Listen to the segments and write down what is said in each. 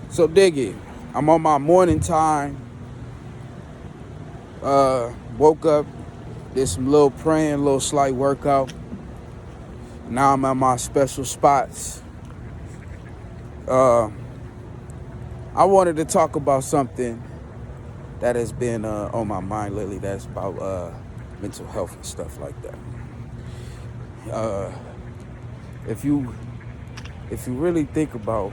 So dig it. I'm on my morning time. Woke up, did some little praying, little slight workout. Now I'm at my special spots. I wanted to talk about something that has been on my mind lately. That's about mental health and stuff like that. Uh, if you really think about,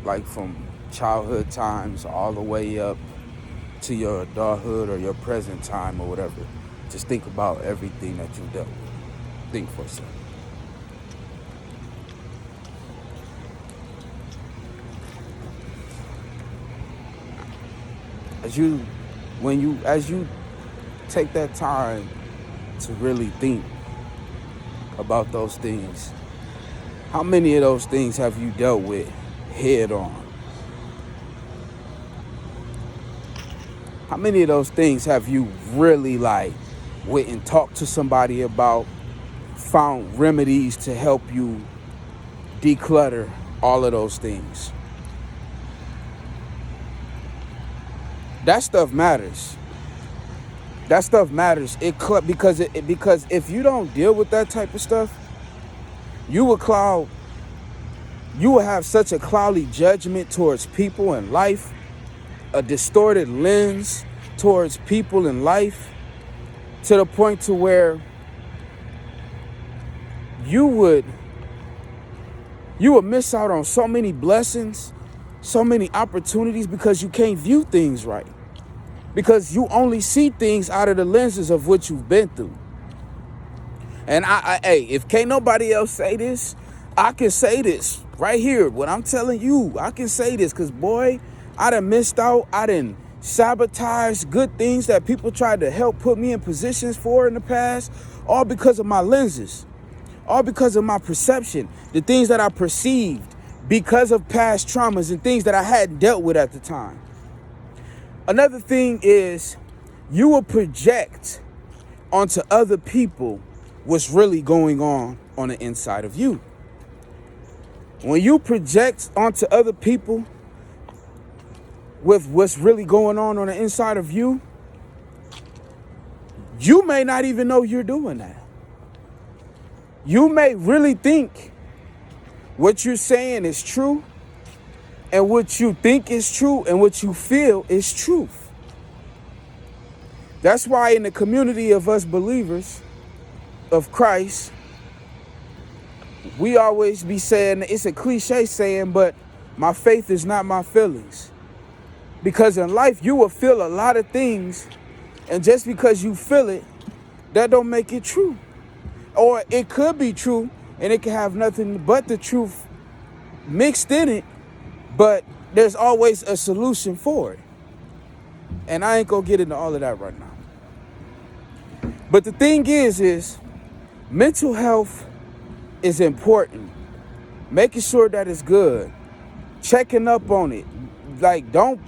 like, from childhood times all the way up to your adulthood or your present time or whatever, just think about everything that you dealt with. Think for a second. As you take that time to really think about those things, how many of those things have you dealt with head on? How many of those things have you really, like, went and talked to somebody about, found remedies to help you declutter all of those things? That stuff matters. That stuff matters. Because if you don't deal with that type of stuff, you will have such a cloudy judgment towards people and life, a distorted lens towards people and life, to the point to where you would miss out on so many blessings, so many opportunities, because you can't view things right. Because you only see things out of the lenses of what you've been through. And hey, if can't nobody else say this, I can say this right here. What I'm telling you, I can say this, because, boy, I done missed out. I done sabotaged good things that people tried to help put me in positions for in the past, all because of my lenses, all because of my perception, the things that I perceived because of past traumas and things that I hadn't dealt with at the time. Another thing is, you will project onto other people what's really going on the inside of you. When you project onto other people with what's really going on the inside of you, you may not even know you're doing that. You may really think what you're saying is true, and what you think is true, and what you feel is truth. That's why in the community of us believers of Christ, we always be saying, it's a cliche saying, but my faith is not my feelings. Because in life, you will feel a lot of things, and just because you feel it, that don't make it true. Or it could be true, and it can have nothing but the truth mixed in it, but there's always a solution for it. And I ain't gonna get into all of that right now. But the thing is mental health is important. Making sure that it's good. Checking up on it. Like, don't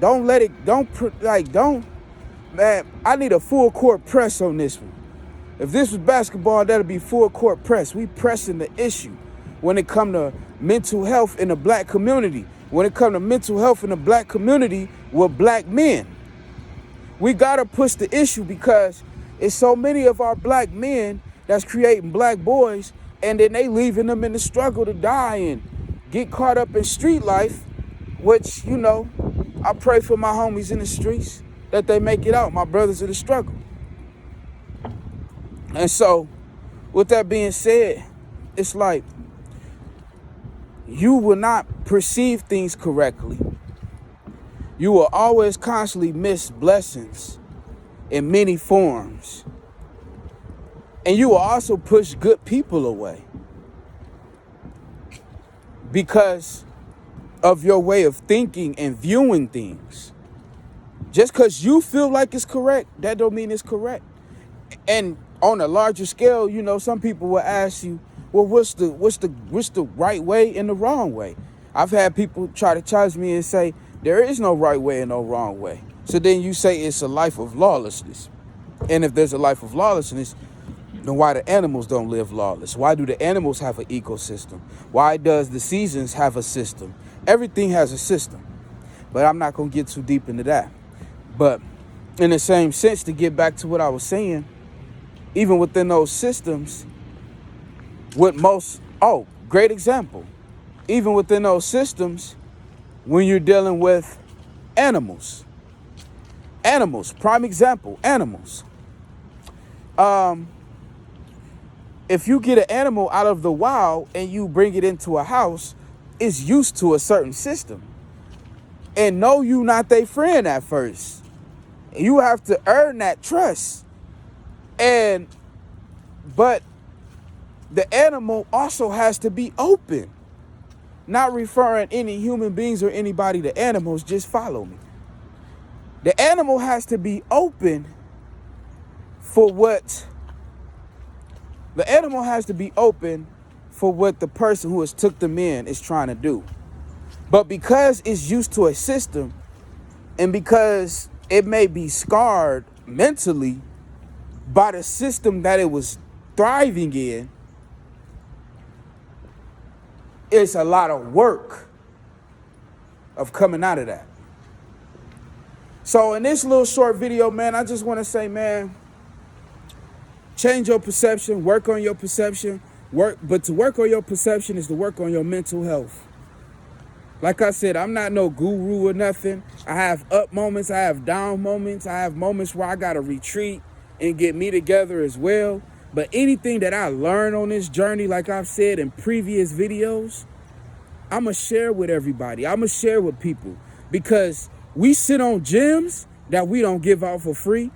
let it, man, I need a full court press on this one. If this was basketball, that'd be full court press. We pressing the issue when it come to mental health in the black community. When it come to mental health in the black community with black men. We gotta push the issue, because it's so many of our black men that's creating black boys, and then they leaving them in the struggle to die and get caught up in street life, which, I pray for my homies in the streets that they make it out, my brothers in the struggle. And so, with that being said, it's like, you will not perceive things correctly. You will always constantly miss blessings in many forms. And you will also push good people away because of your way of thinking and viewing things. Just because you feel like it's correct, that don't mean it's correct. And on a larger scale, some people will ask you, well, what's the right way and the wrong way? I've had people try to challenge me and say, there is no right way and no wrong way. So then you say it's a life of lawlessness. And if there's a life of lawlessness, then why the animals don't live lawless? Why do the animals have an ecosystem? Why does the seasons have a system? Everything has a system, but I'm not going to get too deep into that. But in the same sense, to get back to what I was saying, even within those systems, great example. Even within those systems, when you're dealing with animals, prime example, animals. If you get an animal out of the wild and you bring it into a house, it's used to a certain system. And no, you not their friend at first. You have to earn that trust. But the animal also has to be open. Not referring any human beings or anybody to animals, just follow me. The animal has to be open for what the person who has took them in is trying to do. But because it's used to a system, and because it may be scarred mentally by the system that it was thriving in, it's a lot of work of coming out of that. So in this little short video, man, I just want to say, man, change your perception, work on your perception, but to work on your perception is to work on your mental health. Like I said, I'm not no guru or nothing. I have up moments, I have down moments, I have moments where I gotta retreat and get me together as well. But anything that I learned on this journey, like I've said in previous videos, I'm going to share with everybody. I'm going to share with people, because we sit on gems that we don't give out for free,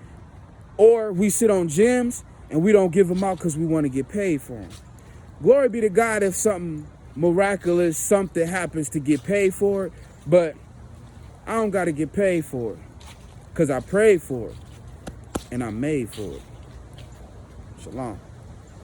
or we sit on gems and we don't give them out because we want to get paid for them. Glory be to God if something miraculous, something happens to get paid for it, but I don't got to get paid for it because I prayed for it and I made for it. Shalom.